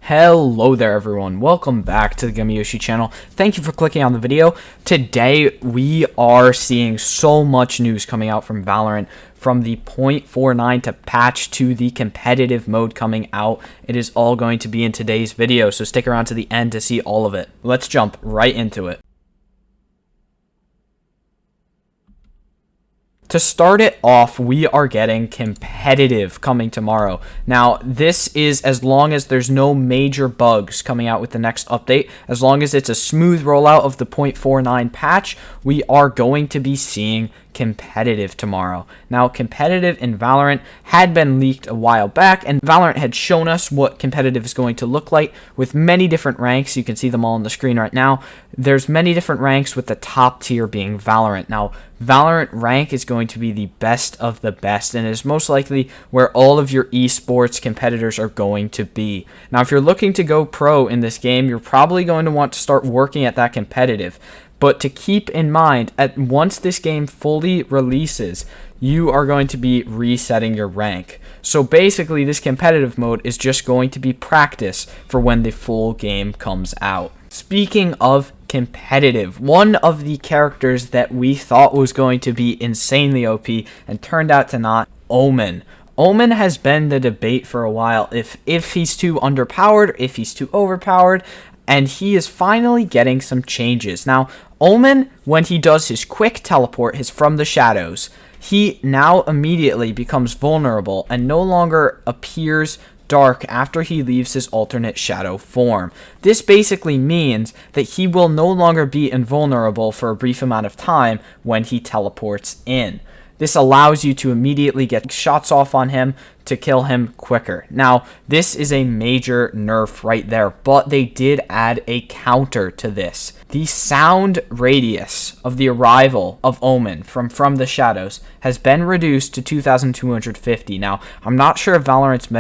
Hello there everyone, welcome back to the Gummiyoshi channel. Thank you for clicking on the video. Today we are seeing so much news coming out from Valorant, from the 0.49 to patch to the competitive mode coming out. It is all going to be in today's video, so stick around to the end to see all of it. Let's jump right into it. To start it off, we are getting competitive coming tomorrow. Now, this is as long as there's no major bugs coming out with the next update. As long as it's a smooth rollout of the 0.49 patch, we are going to be seeing competitive tomorrow. Now, competitive in Valorant had been leaked a while back, and Valorant had shown us what competitive is going to look like with many different ranks. You can see them all on the screen right now. There's many different ranks, with the top tier being Valorant. Now, Valorant rank is going to be the best of the best, and is most likely where all of your esports competitors are going to be. Now, if you're looking to go pro in this game, you're probably going to want to start working at that competitive. But to keep in mind, once this game fully releases, you are going to be resetting your rank. So basically, this competitive mode is just going to be practice for when the full game comes out. Speaking of competitive, one of the characters that we thought was going to be insanely OP and turned out to not, Omen. Omen has been the debate for a while if he's too underpowered, if he's too overpowered, and he is finally getting some changes. Now, Omen, when he does his quick teleport, his from the shadows, he now immediately becomes vulnerable and no longer appears dark after he leaves his alternate shadow form. This basically means that he will no longer be invulnerable for a brief amount of time when he teleports in. This allows you to immediately get shots off on him to kill him quicker. Now, this is a major nerf right there, but they did add a counter to this. The sound radius of the arrival of Omen from the shadows has been reduced to 2,250. Now, I'm not sure of Valorant's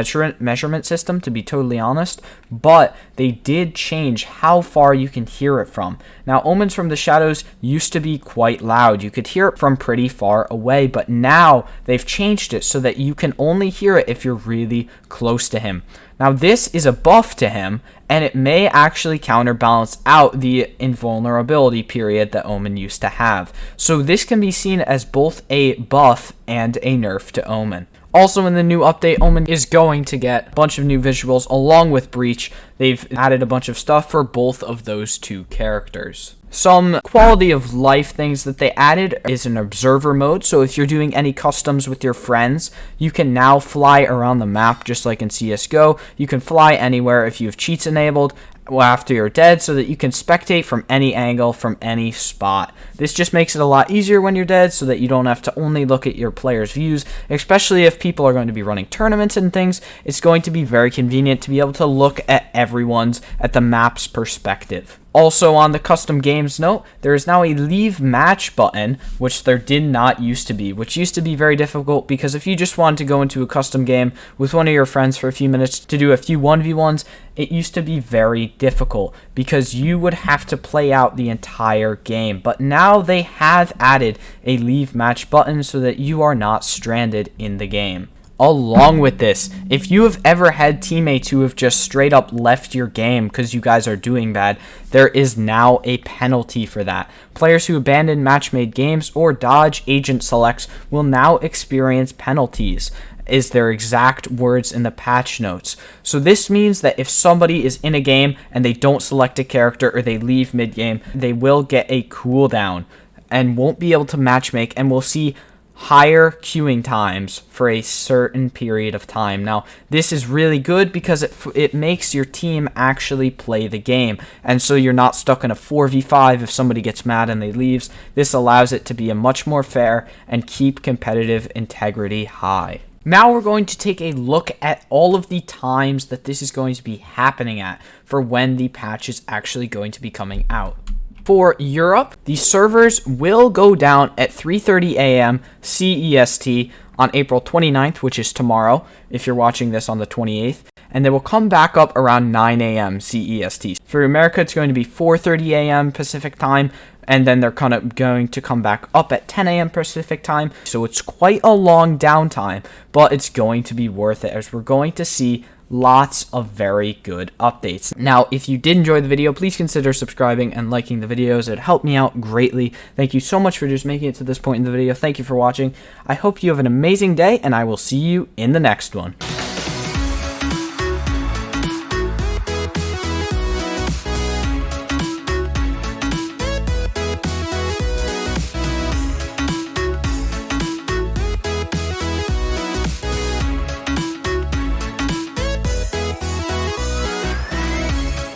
measurement system, to be totally honest, but they did change how far you can hear it from. Now, Omens from the shadows used to be quite loud. You could hear it from pretty far away, but now they've changed it so that you can only hear it if you're really close to him. Now, this is a buff to him, and it may actually counterbalance out the invulnerability period that Omen used to have. So this can be seen as both a buff and a nerf to Omen. Also, in the new update, Omen is going to get a bunch of new visuals along with Breach. They've added a bunch of stuff for both of those two characters. Some quality of life things that they added is an observer mode. So if you're doing any customs with your friends, you can now fly around the map just like in CSGO. You can fly anywhere if you have cheats enabled after you're dead, so that you can spectate from any angle, from any spot. This just makes it a lot easier when you're dead, so that you don't have to only look at your players' views, especially if people are going to be running tournaments and things. It's going to be very convenient to be able to look at at the map's perspective. Also, on the custom games note, there is now a leave match button, which there did not used to be, which used to be very difficult because if you just wanted to go into a custom game with one of your friends for a few minutes to do a few 1v1s, it used to be very difficult because you would have to play out the entire game. But now they have added a leave match button so that you are not stranded in the game. Along with this, if you have ever had teammates who have just straight up left your game because you guys are doing bad, there is now a penalty for that. Players who abandon match-made games or dodge agent selects will now experience penalties, is their exact words in the patch notes. So this means that if somebody is in a game and they don't select a character or they leave mid-game, they will get a cooldown and won't be able to matchmake, and will see higher queuing times for a certain period of time. Now, this is really good because it makes your team actually play the game, and so you're not stuck in a 4v5 if somebody gets mad and they leaves. This allows it to be a much more fair and keep competitive integrity high. Now we're going to take a look at all of the times that this is going to be happening at for when the patch is actually going to be coming out. For Europe, the servers will go down at 3:30 a.m. CEST on April 29th, which is tomorrow, if you're watching this on the 28th, and they will come back up around 9 a.m. CEST. For America, it's going to be 4:30 a.m. Pacific time, and then they're kind of going to come back up at 10 a.m. Pacific time. So it's quite a long downtime, but it's going to be worth it, as we're going to see lots of very good updates. Now, if you did enjoy the video, please consider subscribing and liking the videos. It helped me out greatly. Thank you so much for just making it to this point in the video. Thank you for watching. I hope you have an amazing day, and I will see you in the next one.